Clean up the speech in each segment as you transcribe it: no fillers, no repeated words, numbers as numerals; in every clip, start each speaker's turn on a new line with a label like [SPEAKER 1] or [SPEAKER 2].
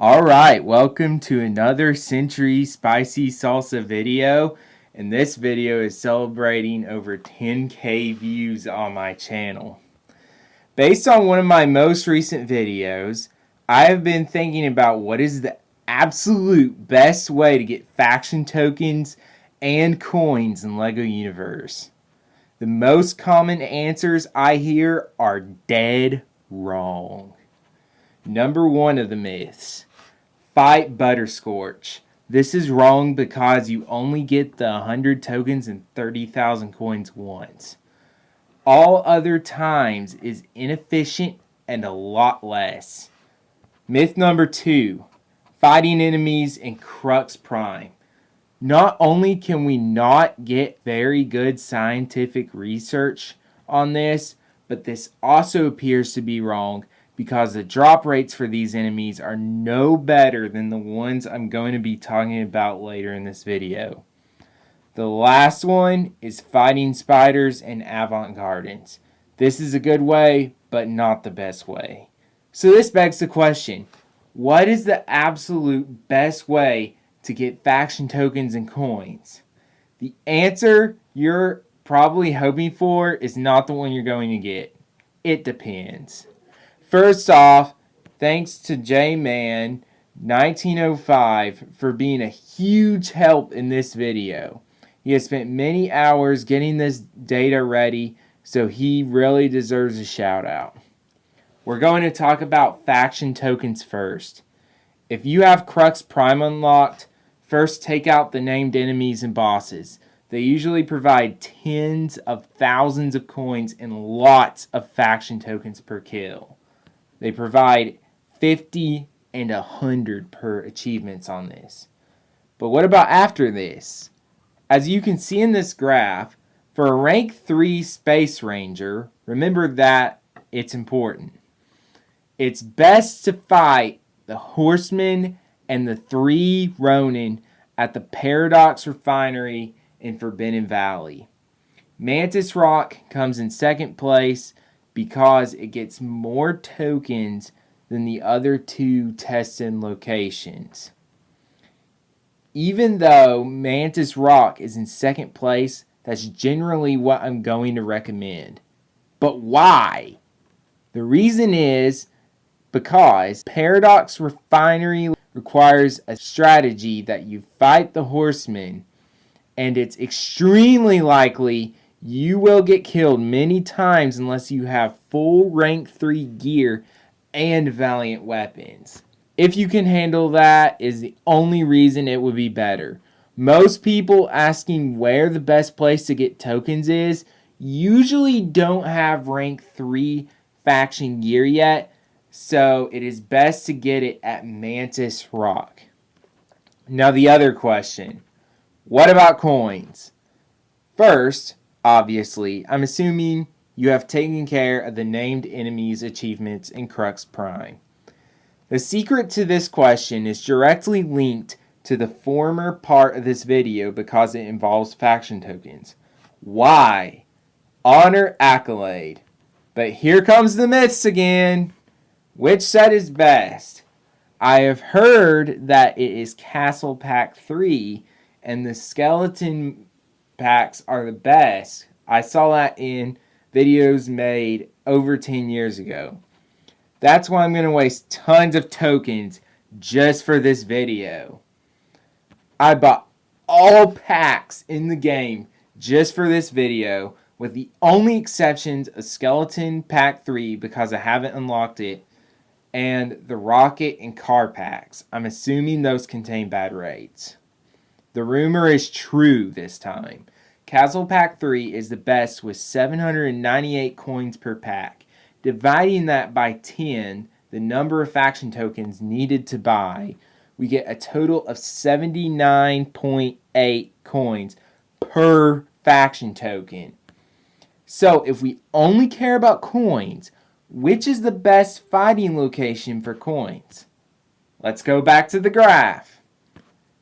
[SPEAKER 1] Alright, welcome to another Century Spicy Salsa video, and this video is celebrating over 10K views on my channel. Based on one of my most recent videos, I have been thinking about what is the absolute best way to get faction tokens and coins in LEGO Universe. The most common answers I hear are dead wrong. Number one of the myths. Fight Butterscorch. This is wrong because you only get the 100 tokens and 30,000 coins once. All other times is inefficient and a lot less. Myth number 2. Fighting enemies in Crux Prime. Not only can we not get very good scientific research on this, but this also appears to be wrong because the drop rates for these enemies are no better than the ones I'm going to be talking about later in this video. The last one is fighting spiders and Avant Gardens. This is a good way, but not the best way. So this begs the question, what is the absolute best way to get faction tokens and coins? The answer you're probably hoping for is not the one you're going to get. It depends. First off, thanks to J-Man 1905 for being a huge help in this video. He has spent many hours getting this data ready, so he really deserves a shout out. We're going to talk about faction tokens first. If you have Crux Prime unlocked, first take out the named enemies and bosses. They usually provide tens of thousands of coins and lots of faction tokens per kill. They provide 50 and 100 per achievements on this. But what about after this? As you can see in this graph, for a rank 3 Space Ranger, remember that it's important. It's best to fight the Horsemen and the 3 Ronin at the Paradox Refinery in Forbidden Valley. Mantis Rock comes in second place because it gets more tokens than the other two tested locations. Even though Mantis Rock is in second place, that's generally what I'm going to recommend. But why? The reason is because Paradox Refinery requires a strategy that you fight the Horsemen, and it's extremely likely you will get killed many times unless you have full rank 3 gear and Valiant weapons. If you can handle that is the only reason it would be better. Most people asking where the best place to get tokens is usually don't have rank 3 faction gear yet, so it is best to get it at Mantis Rock. Now the other question, what about coins? First, obviously, I'm assuming you have taken care of the named enemies achievements in Crux Prime. The secret to this question is directly linked to the former part of this video because it involves faction tokens. Why? Honor Accolade. But here comes the myths again. Which set is best? I have heard that it is Castle Pack 3 and the skeleton packs are the best. I saw that in videos made over 10 years ago. That's why I'm going to waste tons of tokens just for this video. I bought all packs in the game just for this video, with the only exceptions of Skeleton Pack 3 because I haven't unlocked it, and the Rocket and Car packs. I'm assuming those contain bad rates. The rumor is true this time. Castle Pack 3 is the best with 798 coins per pack. Dividing that by 10, the number of faction tokens needed to buy, we get a total of 79.8 coins per faction token. So if we only care about coins, which is the best fighting location for coins? Let's go back to the graph.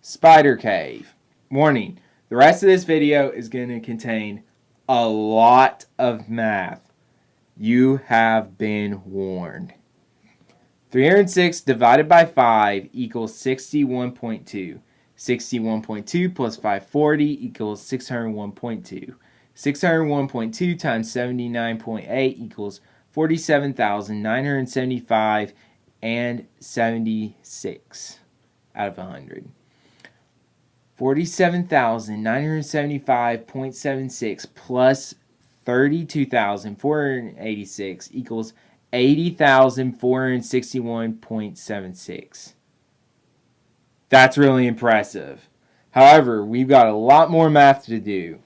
[SPEAKER 1] Spider Cave. Warning, the rest of this video is going to contain a lot of math. You have been warned. 306 divided by 5 equals 61.2. 61.2 plus 540 equals 601.2. 601.2 times 79.8 equals 47,975 and 76 out of 100. 47,975.76 plus 32,486 equals 80,461.76. That's really impressive. However, we've got a lot more math to do.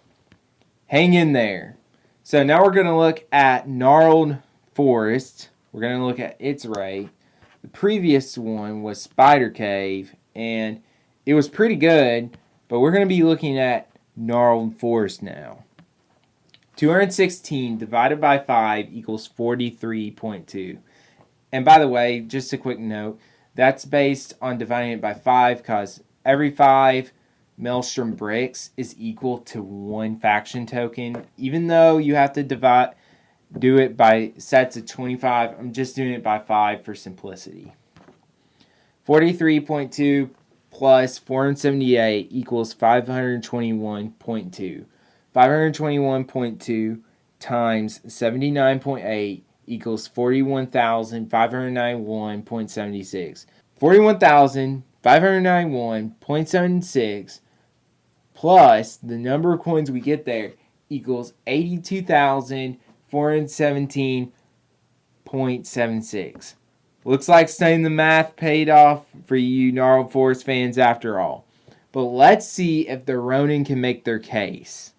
[SPEAKER 1] Hang in there. So now we're going to look at gnarled forest. We're going to look at its rate. The previous one was spider cave, and it was pretty good, but we're going to be looking at gnarled forest now. 216 divided by 5 equals 43.2. And by the way, just a quick note, that's based on dividing it by 5 because every 5 Maelstrom bricks is equal to 1 faction token. Even though you have to do it by sets of 25, I'm just doing it by 5 for simplicity. 43.2 plus 478 equals 521.2. 521.2 times 79.8 equals 41,591.76. 41,591.76 plus the number of coins we get there equals 82,417.76. Looks like studying the math paid off for you Gnarled Forest fans after all. But let's see if the Ronin can make their case.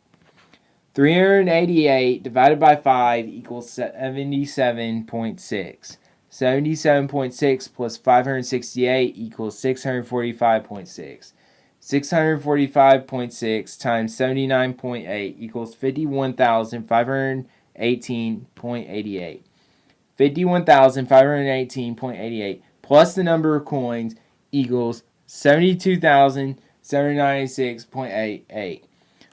[SPEAKER 1] 388 divided by 5 equals 77.6. 77.6 plus 568 equals 645.6. 645.6 times 79.8 equals 51,518.88. 51,518.88 plus the number of coins equals 72,796.88.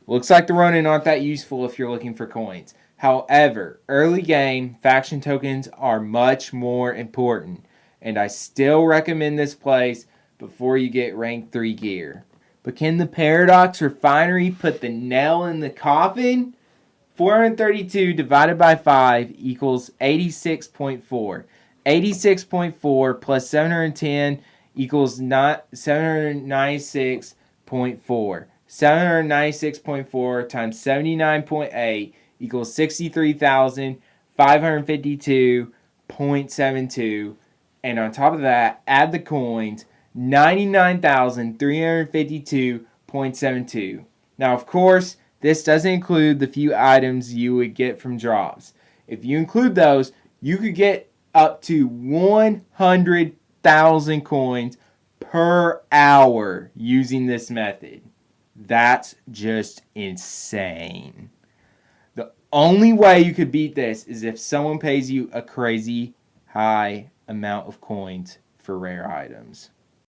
[SPEAKER 1] Looks like the Ronin aren't that useful if you're looking for coins. However, early game faction tokens are much more important, and I still recommend this place before you get rank 3 gear. But can the Paradox Refinery put the nail in the coffin? 432 divided by 5 equals 86.4. 86.4 plus 710 equals 796.4. 796.4 times 79.8 equals 63,552.72. And on top of that, add the coins, 99,352.72. Now, of course, this doesn't include the few items you would get from drops. If you include those, you could get up to 100,000 coins per hour using this method. That's just insane. The only way you could beat this is if someone pays you a crazy high amount of coins for rare items.